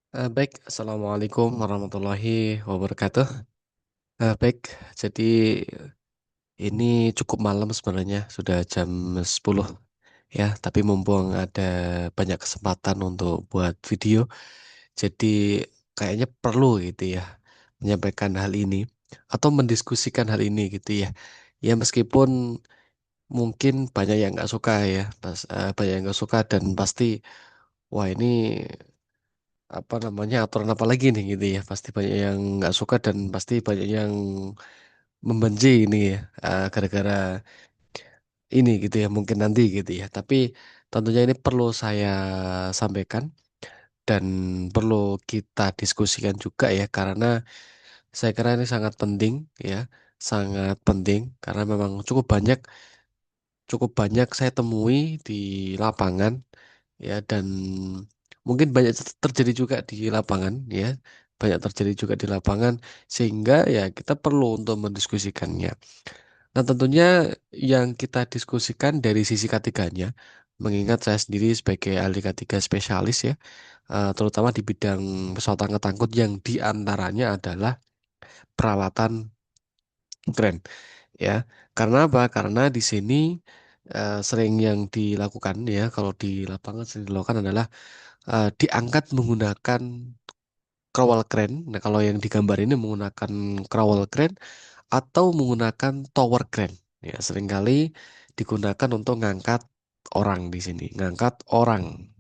Baik, Assalamualaikum warahmatullahi wabarakatuh. Baik, jadi ini cukup malam sebenarnya, sudah jam 10 ya, tapi mumpung ada banyak kesempatan untuk buat video, jadi kayaknya perlu gitu ya, menyampaikan hal ini atau mendiskusikan hal ini gitu ya. Ya meskipun mungkin banyak yang nggak suka ya, banyak yang nggak suka dan pasti, wah ini apa namanya aturan apa lagi nih gitu ya, pasti banyak yang nggak suka dan pasti banyak yang membenci ini ya, gara-gara ini gitu ya mungkin nanti gitu ya, tapi tentunya ini perlu saya sampaikan dan perlu kita diskusikan juga ya, karena saya kira ini sangat penting ya, sangat penting karena memang cukup banyak saya temui di lapangan ya, dan mungkin banyak terjadi juga di lapangan ya, banyak terjadi juga di lapangan, sehingga ya kita perlu untuk mendiskusikannya. Nah, tentunya yang kita diskusikan dari sisi ketiganya, mengingat saya sendiri sebagai ahli ketiga spesialis ya, terutama di bidang pesawat angkut yang diantaranya adalah perawatan kren ya. Karena apa? Karena di sini sering yang dilakukan ya, kalau di lapangan sering dilakukan adalah diangkat menggunakan crawl crane. Nah, kalau yang digambar ini menggunakan crawl crane atau menggunakan tower crane. Ya, seringkali digunakan untuk ngangkat orang di sini, ngangkat orang,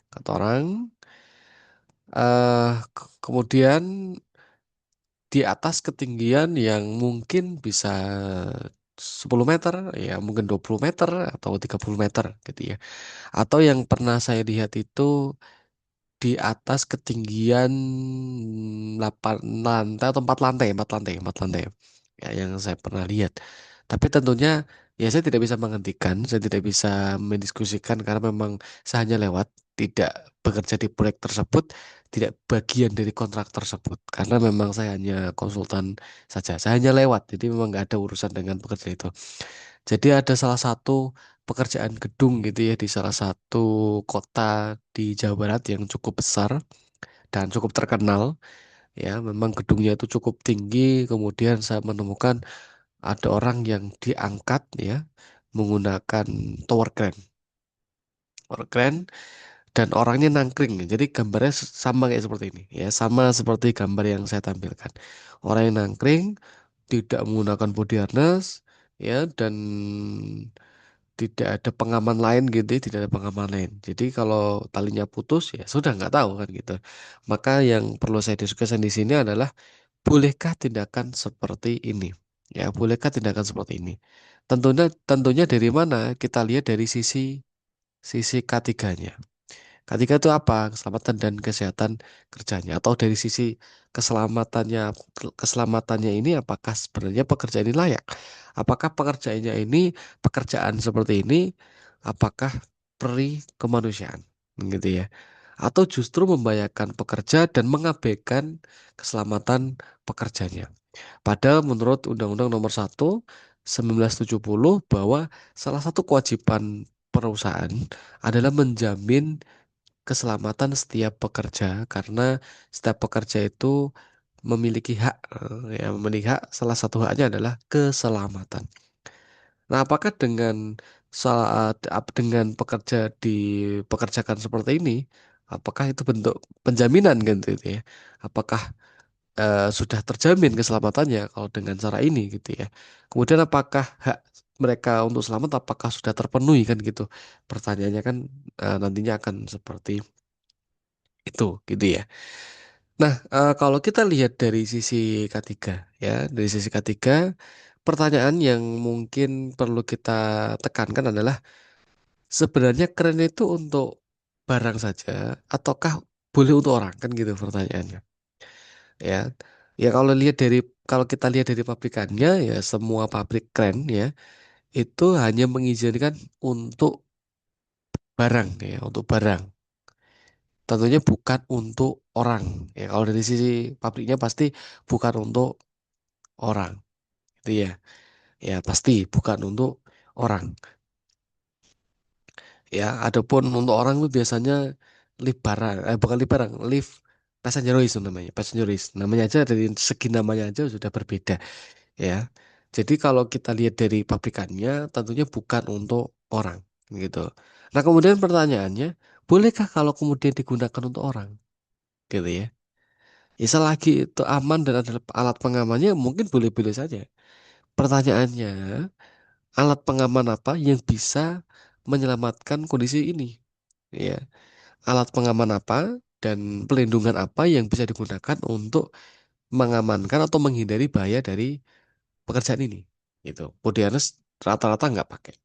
ngangkat orang. Kemudian di atas ketinggian yang mungkin bisa 10 meter, ya mungkin 20 meter atau 30 meter gitu ya. Atau yang pernah saya lihat itu di atas ketinggian 8 lantai atau 4 lantai, 4 lantai, 4 lantai. Ya, yang saya pernah lihat. Tapi tentunya ya saya tidak bisa menghentikan, saya tidak bisa mendiskusikan karena memang saya hanya lewat, tidak bekerja di proyek tersebut, tidak bagian dari kontrak tersebut. Karena memang saya hanya konsultan saja, saya hanya lewat, jadi memang nggak ada urusan dengan pekerja itu. Jadi ada salah satu pekerjaan gedung gitu ya di salah satu kota di Jawa Barat yang cukup besar dan cukup terkenal ya. Memang gedungnya itu cukup tinggi. Kemudian saya menemukan ada orang yang diangkat ya menggunakan tower crane. Tower crane dan orangnya nangkring. Jadi gambarnya sama kayak seperti ini ya, sama seperti gambar yang saya tampilkan. Orang yang nangkring tidak menggunakan body harness ya, dan tidak ada pengaman lain gitu ya, tidak ada pengaman lain. Jadi kalau talinya putus ya sudah nggak tahu kan gitu. Maka yang perlu saya diskusikan di sini adalah, bolehkah tindakan seperti ini? Ya, bolehkah tindakan seperti ini? Tentunya dari mana? Kita lihat dari sisi sisi ketiganya. Ketiga itu apa? Keselamatan dan kesehatan kerjanya. Atau dari sisi keselamatannya, keselamatannya ini apakah sebenarnya pekerjaan ini layak? Apakah pekerjaannya ini, pekerjaan seperti ini, apakah peri kemanusiaan? Gitu ya. Atau justru membahayakan pekerja dan mengabaikan keselamatan pekerjanya. Padahal menurut Undang-Undang Nomor 1 1970 bahwa salah satu kewajiban perusahaan adalah menjamin keselamatan setiap pekerja, karena setiap pekerja itu memiliki hak, ya memiliki hak, salah satu haknya adalah keselamatan. Nah, apakah dengan dengan pekerja dipekerjakan seperti ini, apakah itu bentuk penjaminan kan gitu ya? Apakah sudah terjamin keselamatannya kalau dengan cara ini gitu ya? Kemudian apakah hak mereka untuk selamat apakah sudah terpenuhi kan gitu? Pertanyaannya kan nantinya akan seperti itu gitu ya. Nah, kalau kita lihat dari sisi ketiga ya, dari sisi ketiga, pertanyaan yang mungkin perlu kita tekankan adalah, sebenarnya keren itu untuk barang saja ataukah boleh untuk orang, kan gitu pertanyaannya. Ya. Ya kalau kita lihat dari pabrikannya ya, semua pabrik keren ya itu hanya mengizinkan untuk barang ya, untuk barang. Tentunya bukan untuk orang. Ya, kalau dari sisi pabriknya pasti bukan untuk orang, gitu ya. Ya, pasti bukan untuk orang. Ya, adapun untuk orang itu biasanya lift barang, bukan lift barang, lift passengeroid itu namanya, passengeroid. Namanya aja dari segi namanya aja sudah berbeda ya. Jadi kalau kita lihat dari pabrikannya, tentunya bukan untuk orang gitu. Nah kemudian pertanyaannya, bolehkah kalau kemudian digunakan untuk orang, gitu ya? Ya selagi itu aman dan ada alat pengamannya, mungkin boleh-boleh saja. Pertanyaannya, alat pengaman apa yang bisa menyelamatkan kondisi ini? Ya, alat pengaman apa dan pelindungan apa yang bisa digunakan untuk mengamankan atau menghindari bahaya dari pekerjaan ini? Gitu. Podianos rata-rata nggak pakai.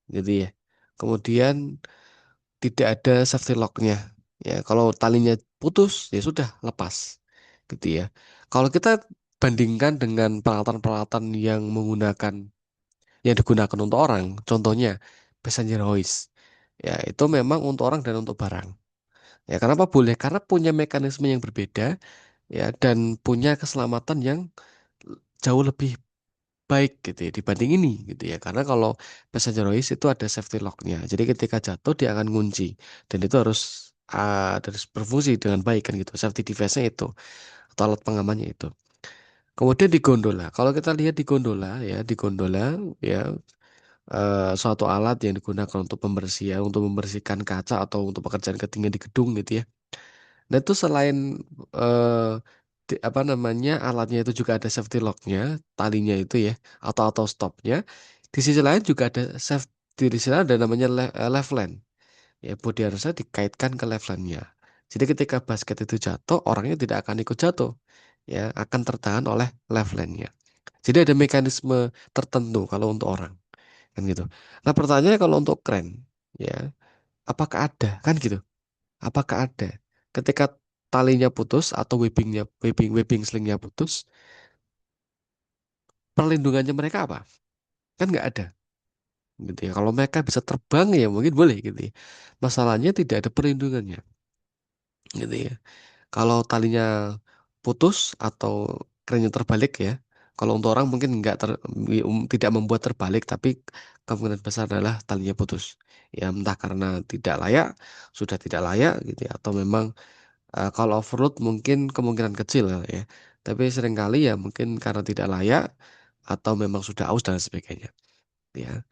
Jadi ya. Kemudian tidak ada safety locknya. Ya, kalau talinya putus, ya sudah lepas. Gitu ya. Kalau kita bandingkan dengan peralatan-peralatan yang menggunakan yang digunakan untuk orang, contohnya passenger hoist. Ya, itu memang untuk orang dan untuk barang. Ya, kenapa boleh? Karena punya mekanisme yang berbeda ya dan punya keselamatan yang jauh lebih baik gitu ya dibanding ini gitu ya. Karena kalau passenger hoist itu ada safety locknya. Jadi ketika jatuh dia akan ngunci dan itu harus berfungsi dengan baik kan gitu. Safety device-nya itu atau alat pengamannya itu. Kemudian di gondola. Kalau kita lihat di gondola ya, di gondola ya suatu alat yang digunakan untuk pembersihan, untuk membersihkan kaca atau untuk pekerjaan ketinggian di gedung gitu ya. Nah itu selain eh, apa namanya alatnya itu juga ada safety locknya, talinya itu ya, atau stopnya. Di sisi lain juga ada di sisi lain ada namanya left land. Ya bodi harusnya dikaitkan ke left land-nya. Jadi ketika basket itu jatuh, orangnya tidak akan ikut jatuh, ya akan tertahan oleh left land-nya. Jadi ada mekanisme tertentu kalau untuk orang kan gitu. Nah pertanyaannya kalau untuk kren, ya apakah ada kan gitu? Apakah ada ketika talinya putus atau webbing slingnya putus, perlindungannya mereka apa? Kan nggak ada, gitu ya. Kalau mereka bisa terbang ya mungkin boleh gitu ya. Masalahnya tidak ada perlindungannya, gitu ya. Kalau talinya putus atau kerennya terbalik ya. Kalau untuk orang mungkin nggak tidak membuat terbalik, tapi kemungkinan besar adalah talinya putus. Ya entah karena tidak layak, sudah tidak layak gitu ya, atau memang kalau overload mungkin kemungkinan kecil ya. Tapi seringkali ya mungkin karena tidak layak atau memang sudah aus dan sebagainya. Ya.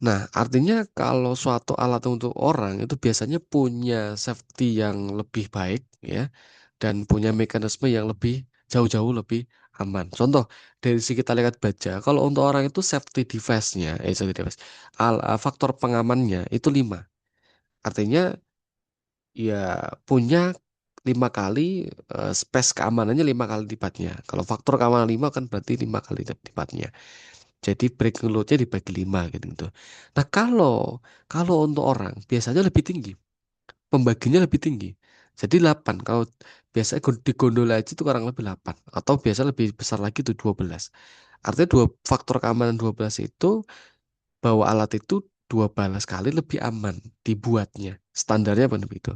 Nah, artinya kalau suatu alat untuk orang itu biasanya punya safety yang lebih baik ya dan punya mekanisme yang lebih jauh-jauh lebih aman. Contoh dari sisi kita lihat baja, kalau untuk orang itu safety device, faktor pengamannya itu 5. Artinya ya punya 5 kali space keamanannya 5 kali lipatnya. Kalau faktor keamanan 5 kan berarti 5 kali lipatnya. Jadi breaking load-nya dibagi 5 gitu, gitu. Nah kalau kalau untuk orang biasanya lebih tinggi, pembaginya lebih tinggi. Jadi 8. Kalau biasanya di gondola aja itu kurang lebih 8. Atau biasa lebih besar lagi itu 12. Artinya dua faktor keamanan 12 itu bahwa alat itu 12 kali lebih aman dibuatnya. Standarnya begitu.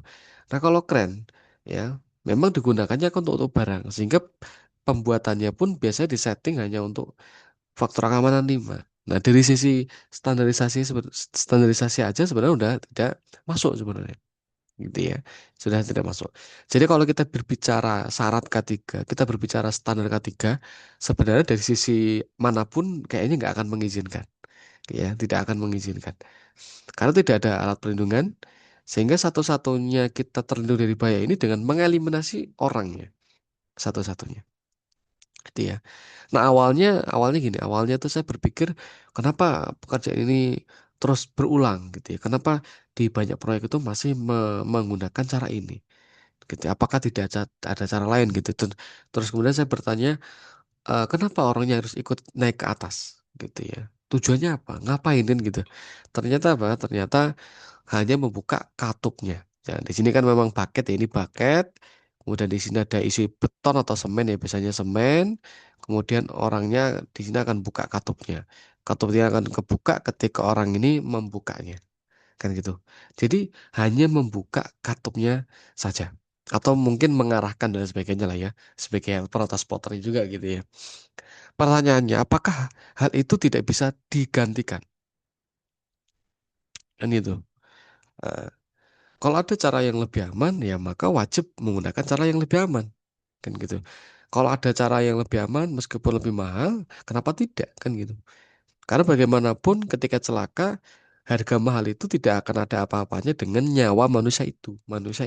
Nah kalau keren ya memang digunakannya kan untuk barang sehingga pembuatannya pun biasanya disetting hanya untuk faktor keamanan 5. Nah dari sisi standarisasi aja sebenarnya udah tidak masuk sebenarnya gitu ya sudah tidak masuk. Jadi kalau kita berbicara syarat K3, kita berbicara standar K3, sebenarnya dari sisi manapun kayaknya nggak akan mengizinkan ya tidak akan mengizinkan karena tidak ada alat perlindungan sehingga satu-satunya kita terlindung dari bahaya ini dengan mengeliminasi orangnya satu-satunya gitu ya. Nah awalnya gini, awalnya tuh saya berpikir kenapa pekerjaan ini terus berulang gitu ya, kenapa di banyak proyek itu masih menggunakan cara ini gitu ya? Apakah tidak ada cara lain gitu. Terus kemudian saya bertanya, kenapa orangnya harus ikut naik ke atas gitu ya, tujuannya apa, ngapain kan gitu. Ternyata apa, ternyata hanya membuka katupnya. Ya, di sini kan memang bucket ya, ini bucket. Kemudian di sini ada isi beton atau semen ya, biasanya semen. Kemudian orangnya di sini akan buka katupnya. Katupnya akan kebuka ketika orang ini membukanya, kan gitu. Jadi hanya membuka katupnya saja. Atau mungkin mengarahkan dan sebagainya lah ya, sebagai helper atau spotter juga gitu ya. Pertanyaannya, apakah hal itu tidak bisa digantikan? Kan itu. Kalau ada cara yang lebih aman, ya maka wajib menggunakan cara yang lebih aman, kan gitu. Kalau ada cara yang lebih aman, meskipun lebih mahal, kenapa tidak, kan gitu. Karena bagaimanapun ketika celaka, harga mahal itu tidak akan ada apa-apanya dengan nyawa manusia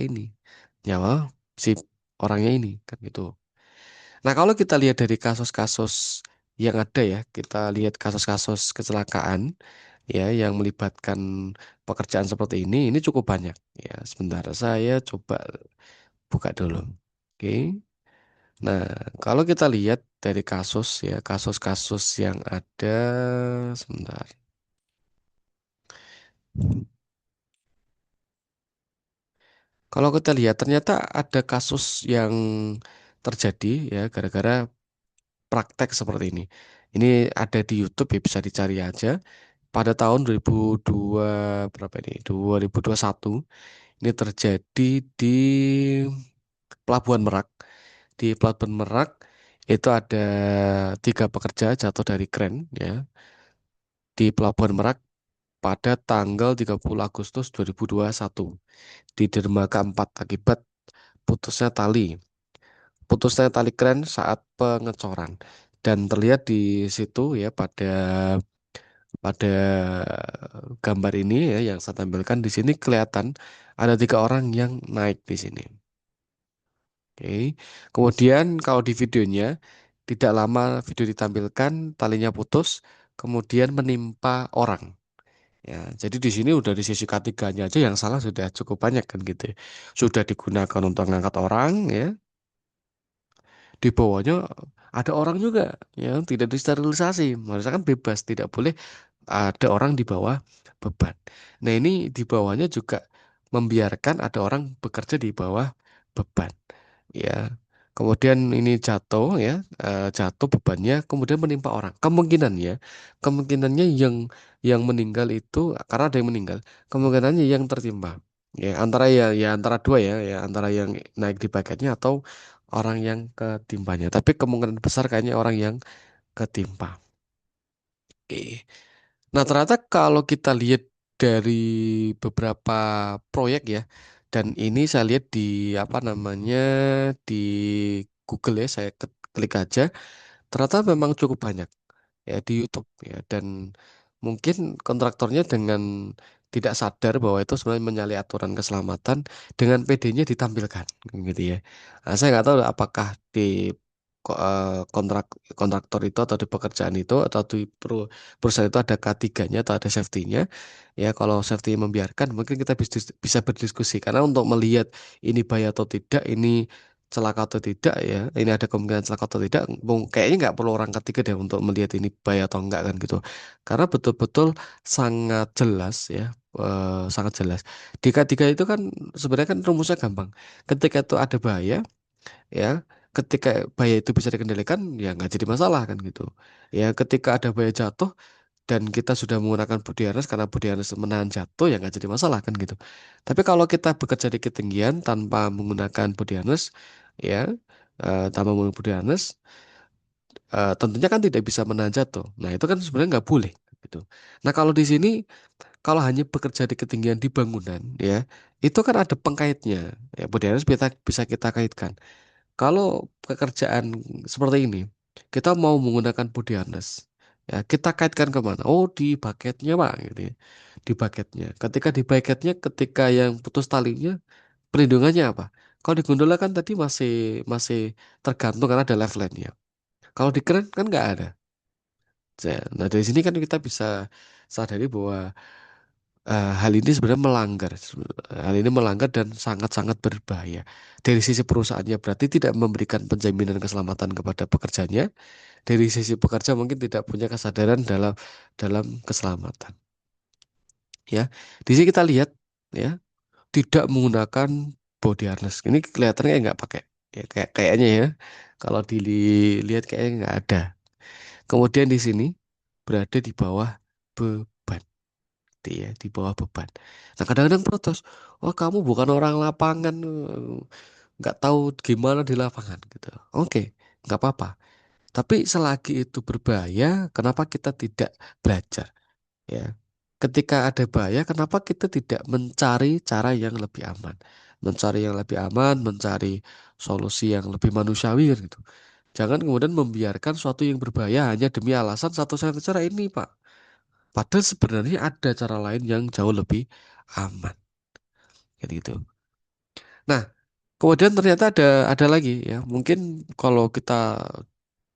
ini, nyawa si orangnya ini, kan gitu. Nah, kalau kita lihat dari kasus-kasus yang ada ya, kita lihat kasus-kasus kecelakaan ya yang melibatkan pekerjaan seperti ini cukup banyak ya. Sebentar, saya coba buka dulu. Oke. Nah, kalau kita lihat dari kasus ya, kasus-kasus yang ada, sebentar. Kalau kita lihat ternyata ada kasus yang terjadi ya gara-gara praktek seperti ini. Ini ada di YouTube ya bisa dicari aja. Pada tahun 2002 berapa ini? 2021 ini terjadi di Pelabuhan Merak. Di Pelabuhan Merak itu ada tiga pekerja jatuh dari kren ya di Pelabuhan Merak pada tanggal 30 Agustus 2021 di dermaga 4 akibat putusnya tali kren saat pengecoran dan terlihat di situ ya pada pada gambar ini ya yang saya tampilkan di sini kelihatan ada tiga orang yang naik di sini. Oke. Kemudian kalau di videonya tidak lama video ditampilkan talinya putus kemudian menimpa orang. Ya, jadi di sini udah di sisi ketiganya aja yang salah sudah cukup banyak kan gitu. Sudah digunakan untuk mengangkat orang ya, di bawahnya ada orang juga yang tidak disterilisasi. Harusnya kan bebas, tidak boleh ada orang di bawah beban. Nah, ini di bawahnya juga membiarkan ada orang bekerja di bawah beban. Ya. Kemudian ini jatuh ya, jatuh bebannya kemudian menimpa orang. Kemungkinannya yang meninggal itu karena ada yang meninggal, kemungkinannya yang tertimpa. Ya, antara ya antara dua ya antara yang naik di paketnya atau orang yang ketimpanya. Tapi kemungkinan besar kayaknya orang yang ketimpa. Oke. Nah, ternyata kalau kita lihat dari beberapa proyek ya, dan ini saya lihat di apa namanya di Google ya, saya klik aja, ternyata memang cukup banyak ya di YouTube ya, dan mungkin kontraktornya dengan tidak sadar bahwa itu sebenarnya menyalahi aturan keselamatan dengan PD-nya ditampilkan gitu ya. Nah, saya nggak tahu apakah di kontrak kontraktor itu atau di pekerjaan itu atau di perusahaan itu ada K3-nya atau ada safety-nya. Ya, kalau safety membiarkan mungkin kita bisa berdiskusi karena untuk melihat ini bahaya atau tidak, ini celaka atau tidak ya, ini ada kemungkinan celaka atau tidak, kayaknya nggak perlu orang ketiga deh untuk melihat ini bahaya atau enggak kan gitu. Karena betul-betul sangat jelas ya, sangat jelas. Di K3 itu kan sebenarnya kan rumusnya gampang. Ketika itu ada bahaya ya, ketika bahaya itu bisa dikendalikan ya nggak jadi masalah kan gitu. Ya ketika ada bahaya jatuh dan kita sudah menggunakan body harness karena body harness menahan jatuh ya nggak jadi masalah kan gitu. Tapi kalau kita bekerja di ketinggian tanpa menggunakan body harness ya, tanpa menggunakan body harness, tentunya kan tidak bisa menahan jatuh. Nah itu kan sebenarnya nggak boleh gitu. Nah kalau di sini kalau hanya bekerja di ketinggian di bangunan ya itu kan ada pengkaitnya ya, body harness bisa kita kaitkan. Kalau pekerjaan seperti ini, kita mau menggunakan body harness. Ya, kita kaitkan kemana? Oh, di bucketnya, Pak, gitu ya. Di bucketnya. Ketika di bucketnya, ketika yang putus talinya, perlindungannya apa? Kalau di gondola kan tadi masih masih tergantung karena ada lifeline-nya. Kalau di kren kan nggak ada. Nah, dari sini kan kita bisa sadari bahwa hal ini sebenarnya melanggar. Hal ini melanggar dan sangat-sangat berbahaya. Dari sisi perusahaannya berarti tidak memberikan penjaminan keselamatan kepada pekerjanya. Dari sisi pekerja mungkin tidak punya kesadaran dalam dalam keselamatan. Ya, di sini kita lihat ya tidak menggunakan body harness. Ini kelihatannya kayak nggak pakai. Ya, kayaknya ya. Kalau dilihat kayaknya nggak ada. Kemudian di sini berada di bawah beban. Gitu ya, di bawah beban. Nah, kadang-kadang protes, wah kamu bukan orang lapangan, nggak tahu gimana di lapangan gitu. Oke, nggak apa-apa. Tapi selagi itu berbahaya, kenapa kita tidak belajar? Ya, ketika ada bahaya, kenapa kita tidak mencari cara yang lebih aman? Mencari yang lebih aman, mencari solusi yang lebih manusiawi kan gitu. Jangan kemudian membiarkan suatu yang berbahaya hanya demi alasan satu-satunya cara ini, Pak. Padahal sebenarnya ada cara lain yang jauh lebih aman, kayak gitu. Nah, kemudian ternyata ada lagi ya. Mungkin kalau kita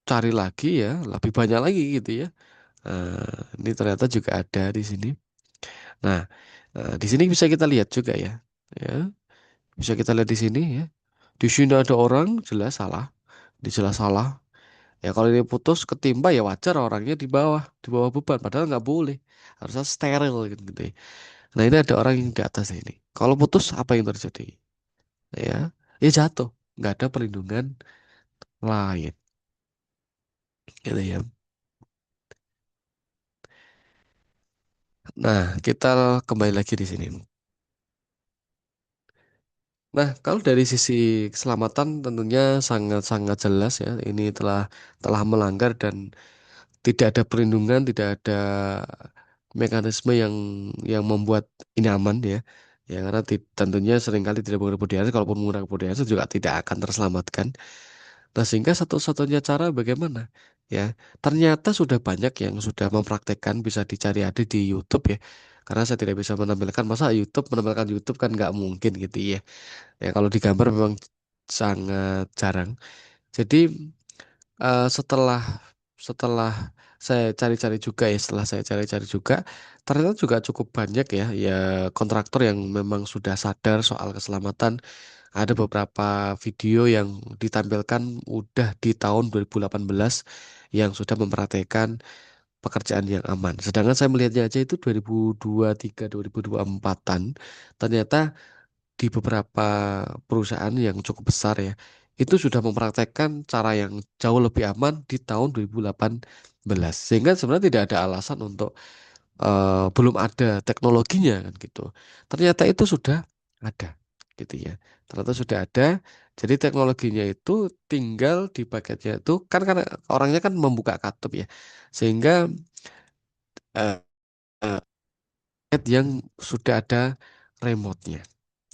cari lagi ya, lebih banyak lagi gitu ya. Ini ternyata juga ada di sini. Nah, di sini bisa kita lihat juga ya. Ya, bisa kita lihat di sini ya. Di sini ada orang jelas salah, jelas salah. Ya kalau ini putus ketimpa ya wajar orangnya di bawah beban. Padahal nggak boleh, harusnya steril gitu, gitu ya. Nah ini ada orang yang di atas ini. Kalau putus apa yang terjadi? Ya, ya jatuh. Nggak ada perlindungan lain, gitu ya. Nah kita kembali lagi di sini. Nah, kalau dari sisi keselamatan tentunya sangat-sangat jelas ya, ini telah melanggar dan tidak ada perlindungan, tidak ada mekanisme yang membuat ini aman ya. Ya karena tentunya seringkali tidak menggunakan body harness, kalaupun menggunakan body harness juga tidak akan terselamatkan. Nah, sehingga satu-satunya cara bagaimana? Ya, ternyata sudah banyak yang sudah mempraktekkan, bisa dicari ada di YouTube ya. Karena saya tidak bisa menampilkan, masa menampilkan YouTube kan nggak mungkin gitu ya. Ya kalau digambar memang sangat jarang. Jadi setelah setelah saya cari-cari juga ya, setelah saya cari-cari juga, ternyata juga cukup banyak ya, ya kontraktor yang memang sudah sadar soal keselamatan. Ada beberapa video yang ditampilkan udah di tahun 2018 yang sudah mempraktekkan pekerjaan yang aman. Sedangkan saya melihatnya aja itu 2023, 2024-an. Ternyata di beberapa perusahaan yang cukup besar ya, itu sudah mempraktekkan cara yang jauh lebih aman di tahun 2018. Sehingga sebenarnya tidak ada alasan untuk belum ada teknologinya kan gitu. Ternyata itu sudah ada gitu ya. Ternyata sudah ada. Jadi teknologinya itu tinggal di paketnya itu kan karena orangnya kan membuka katup ya. Sehingga eh, eh, paket yang sudah ada remote-nya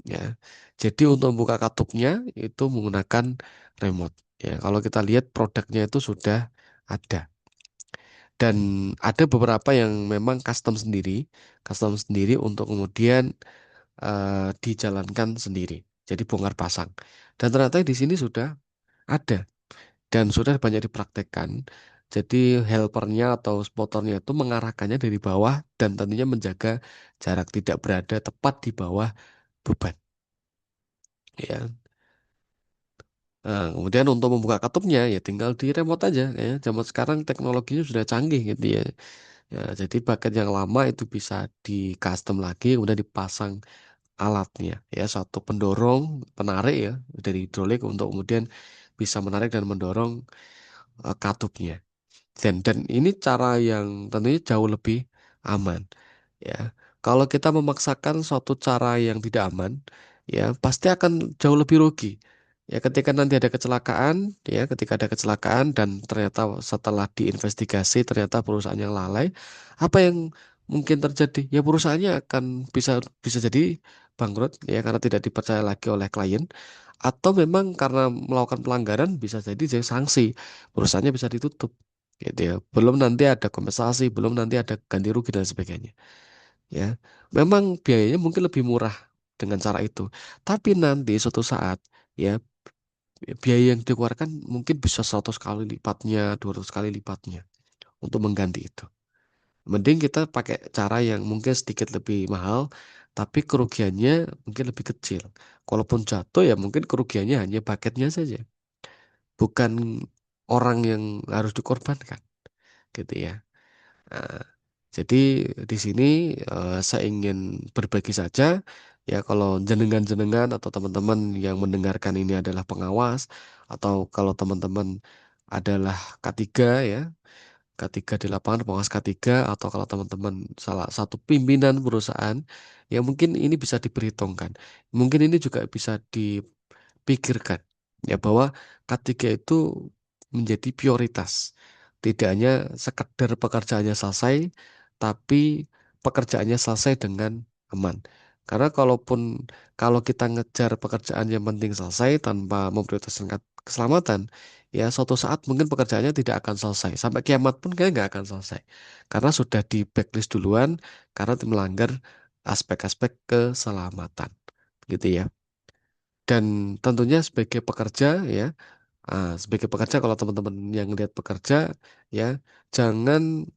ya. Jadi untuk membuka katupnya itu menggunakan remote. Ya, kalau kita lihat produknya itu sudah ada dan ada beberapa yang memang custom sendiri untuk kemudian dijalankan sendiri. Jadi bongkar pasang. Dan ternyata di sini sudah ada dan sudah banyak dipraktekkan. Jadi helpernya atau spotornya itu mengarahkannya dari bawah dan tentunya menjaga jarak tidak berada tepat di bawah beban. Ya. Nah, kemudian untuk membuka katupnya ya tinggal di remote aja ya. Zaman sekarang teknologinya sudah canggih gitu ya. Ya, jadi bagian yang lama itu bisa di custom lagi kemudian dipasang alatnya ya satu pendorong penarik ya dari hidrolik untuk kemudian bisa menarik dan mendorong katupnya. Dan ini cara yang tentunya jauh lebih aman ya. Kalau kita memaksakan suatu cara yang tidak aman, ya pasti akan jauh lebih rugi. Ya, ketika nanti ada kecelakaan, ya ketika ada kecelakaan dan ternyata setelah diinvestigasi ternyata perusahaan yang lalai, apa yang mungkin terjadi? Ya perusahaannya akan bisa bisa jadi bangkrut ya karena tidak dipercaya lagi oleh klien atau memang karena melakukan pelanggaran bisa jadi sanksi, perusahaannya bisa ditutup gitu ya. Belum nanti ada kompensasi, belum nanti ada ganti rugi dan sebagainya ya. Memang biayanya mungkin lebih murah dengan cara itu. Tapi nanti suatu saat ya biaya yang dikeluarkan mungkin bisa 100 kali lipatnya, 200 kali lipatnya untuk mengganti itu. Mending kita pakai cara yang mungkin sedikit lebih mahal, tapi kerugiannya mungkin lebih kecil. Kalaupun jatuh ya mungkin kerugiannya hanya paketnya saja, bukan orang yang harus dikorbankan, gitu ya. Nah, jadi di sini saya ingin berbagi saja ya kalau jenengan-jenengan atau teman-teman yang mendengarkan ini adalah pengawas atau kalau teman-teman adalah K3 ya, K3 di lapangan pengawas K3 atau kalau teman-teman salah satu pimpinan perusahaan ya mungkin ini bisa diperhitungkan. Mungkin ini juga bisa dipikirkan ya bahwa K3 itu menjadi prioritas. Tidak hanya sekedar pekerjaannya selesai, tapi pekerjaannya selesai dengan aman. Karena kalau kita ngejar pekerjaan yang penting selesai tanpa memprioritaskan keselamatan, ya suatu saat mungkin pekerjaannya tidak akan selesai. Sampai kiamat pun kayaknya nggak akan selesai. Karena sudah di backlist duluan, karena melanggar aspek-aspek keselamatan, gitu ya. Dan tentunya sebagai pekerja ya, sebagai pekerja kalau teman-teman yang lihat pekerja ya, jangan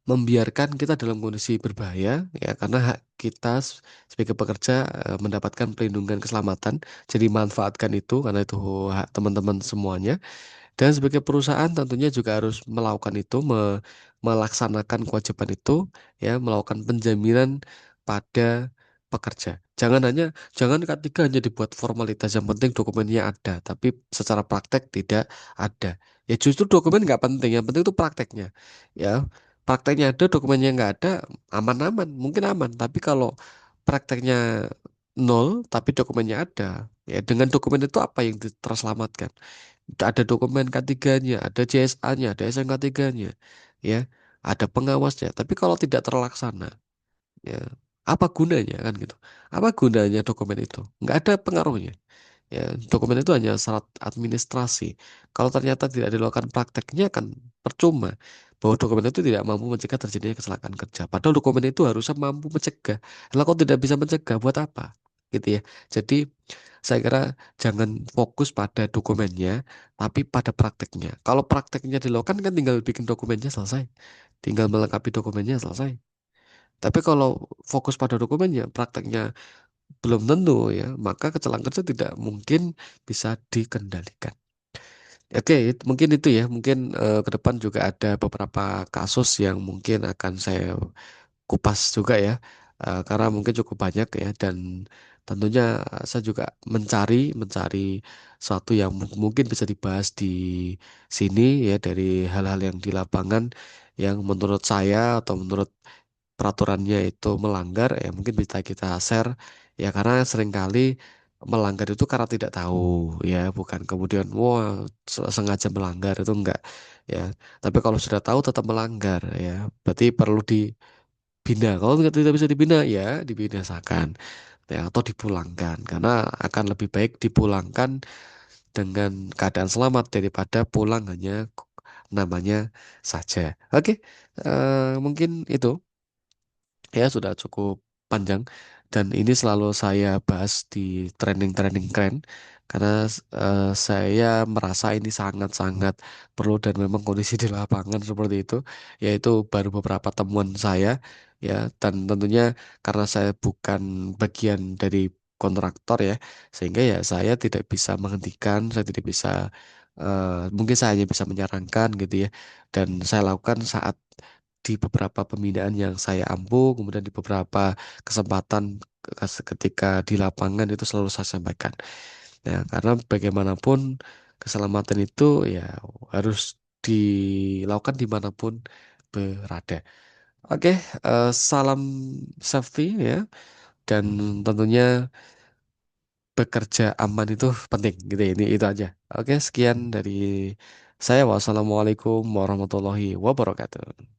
membiarkan kita dalam kondisi berbahaya ya karena hak kita sebagai pekerja mendapatkan perlindungan keselamatan. Jadi manfaatkan itu karena itu hak teman-teman semuanya. Dan sebagai perusahaan tentunya juga harus melakukan itu, melaksanakan kewajiban itu, ya, melakukan penjaminan pada pekerja. Jangan K3 hanya dibuat formalitas, yang penting dokumennya ada, tapi secara praktek tidak ada. Ya justru dokumen nggak penting, yang penting itu prakteknya. Ya, prakteknya ada, dokumennya nggak ada, aman-aman, mungkin aman. Tapi kalau prakteknya nol, tapi dokumennya ada, ya dengan dokumen itu apa yang terselamatkan? Ada dokumen K3-nya, ada CSA-nya, ada SMK3-nya, ya, ada pengawasnya. Tapi kalau tidak terlaksana, ya, apa gunanya kan gitu? Apa gunanya dokumen itu? Nggak ada pengaruhnya. Ya, dokumen itu hanya syarat administrasi. Kalau ternyata tidak dilakukan prakteknya kan percuma. Bahwa dokumen itu tidak mampu mencegah terjadinya kecelakaan kerja. Padahal dokumen itu harusnya mampu mencegah. Kalau kau tidak bisa mencegah, buat apa? Gitu ya. Jadi saya kira jangan fokus pada dokumennya, tapi pada prakteknya. Kalau prakteknya dilakukan kan tinggal bikin dokumennya selesai. Tinggal melengkapi dokumennya selesai. Tapi kalau fokus pada dokumennya, prakteknya belum tentu ya, maka kecelakaan kerja tidak mungkin bisa dikendalikan. Oke, mungkin itu ya, mungkin ke depan juga ada beberapa kasus yang mungkin akan saya kupas juga ya. Karena mungkin cukup banyak ya, dan tentunya saya juga mencari mencari suatu yang mungkin bisa dibahas di sini ya, dari hal-hal yang di lapangan yang menurut saya atau menurut peraturannya itu melanggar, ya mungkin bisa kita share ya, karena seringkali melanggar itu karena tidak tahu ya, bukan kemudian wah sengaja melanggar, itu enggak ya. Tapi kalau sudah tahu tetap melanggar ya, berarti perlu dibina. Kalau tidak bisa dibina ya dibinasakan ya, atau dipulangkan, karena akan lebih baik dipulangkan dengan keadaan selamat daripada pulang hanya namanya saja. Oke, mungkin itu ya sudah cukup panjang, dan ini selalu saya bahas di trending-trending keren karena saya merasa ini sangat-sangat perlu dan memang kondisi di lapangan seperti itu, yaitu baru beberapa temuan saya ya. Dan tentunya karena saya bukan bagian dari kontraktor ya, sehingga ya saya tidak bisa menghentikan, saya tidak bisa mungkin saya hanya bisa menyarankan gitu ya, dan saya lakukan saat di beberapa pembinaan yang saya ampu, kemudian di beberapa kesempatan ketika di lapangan itu selalu saya sampaikan. Nah, karena bagaimanapun keselamatan itu ya harus dilakukan dimanapun berada. Oke, salam safety ya, dan tentunya bekerja aman itu penting gitu ya. Ini itu aja. Oke, sekian dari saya. Wassalamualaikum warahmatullahi wabarakatuh.